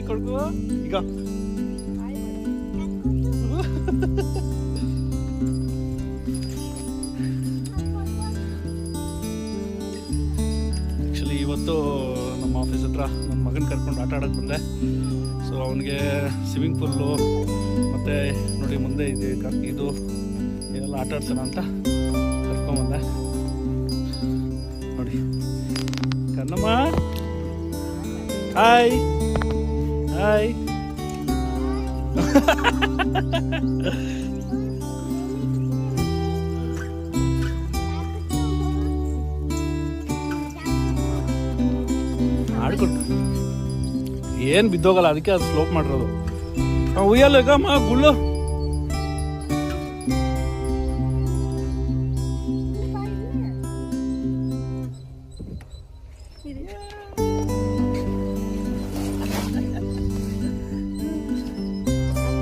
ಕೊಡ್ಕು ಈಗ. ಆ್ಯಕ್ಚುಲಿ ಇವತ್ತು ನಮ್ಮ ಆಫೀಸ್ ಹತ್ರ ನನ್ನ ಮಗನ ಕರ್ಕೊಂಡು ಆಟ ಆಡೋಕ್ಕೆ ಬಂದೆ. ಸೊ ಅವನಿಗೆ ಸ್ವಿಮ್ಮಿಂಗ್ ಪೂಲು ಮತ್ತು ನೋಡಿ ಮುಂದೆ ಇದು ಇದೆಲ್ಲ ಆಟ ಆಡ್ಸೋಣ ಅಂತ ಕರ್ಕೊಂಬಂದೆ. ನೋಡಿ ಕನ್ನಮ್ಮ, ಹಾಯ್ ಹಾಯ್. ಆಡ್ಕೊಟ್ಟು ಏನು ಬಿದ್ದೋಗಲ್ಲ, ಅದಕ್ಕೆ ಅದು ಸ್ಲೋಪ್ ಮಾಡಿರೋದು. ಉಯ್ಯಲ್ಲ ಈಗಮ್ಮ ಗುಳ್ಳು.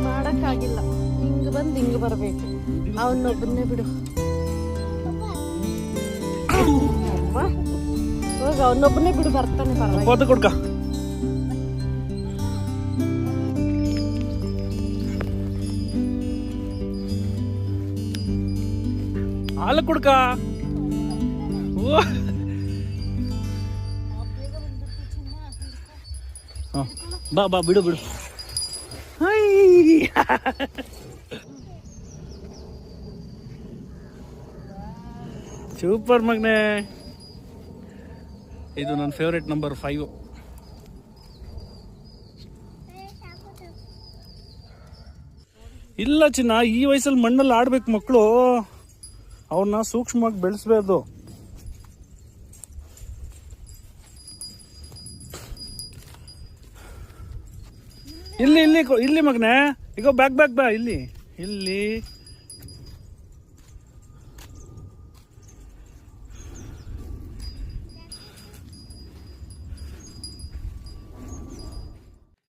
ಮಾಡಕ್ಕಾಗಿಲ್ಲ, ಹಿಂಗ ಬಂದು ಹಿಂಗ ಬರ್ಬೇಕು. ಅವನೊಬ್ಬನ್ನೇ ಬಿಡು, ಹೋಗ ಅವನೊಬ್ಬನೇ ಬಿಡು, ಬರ್ತಾನೆ. ಪರವಾಗಿಲ್ಲ ಕೊಡ್ಕ. ಹಾಲು ಕುಡ್ಕ. ಬಾ ಬಾ ಬಿಡು ಬಿಡು. ಸೂಪರ್ ಮಗನೇ. ಇದು ನನ್ನ ಫೇವ್ರೇಟ್ ನಂಬರ್ 5. ಇಲ್ಲ ಚಿನ್ನ, ಈ ವಯಸ್ಸಲ್ಲಿ ಮಣ್ಣಲ್ಲಿ ಆಡ್ಬೇಕು ಮಕ್ಕಳು. ಅವನ್ನ ಸೂಕ್ಷ್ಮವಾಗಿ ಬೆಳೆಸ್ಬೇಕು. ಇಲ್ಲಿ ಇಲ್ಲಿ ಇಲ್ಲಿ ಮಗನೇ, ಈಗ ಬ್ಯಾಕ್ ಬ್ಯಾಕ್ ಬಾ. ಇಲ್ಲಿ ಇಲ್ಲಿ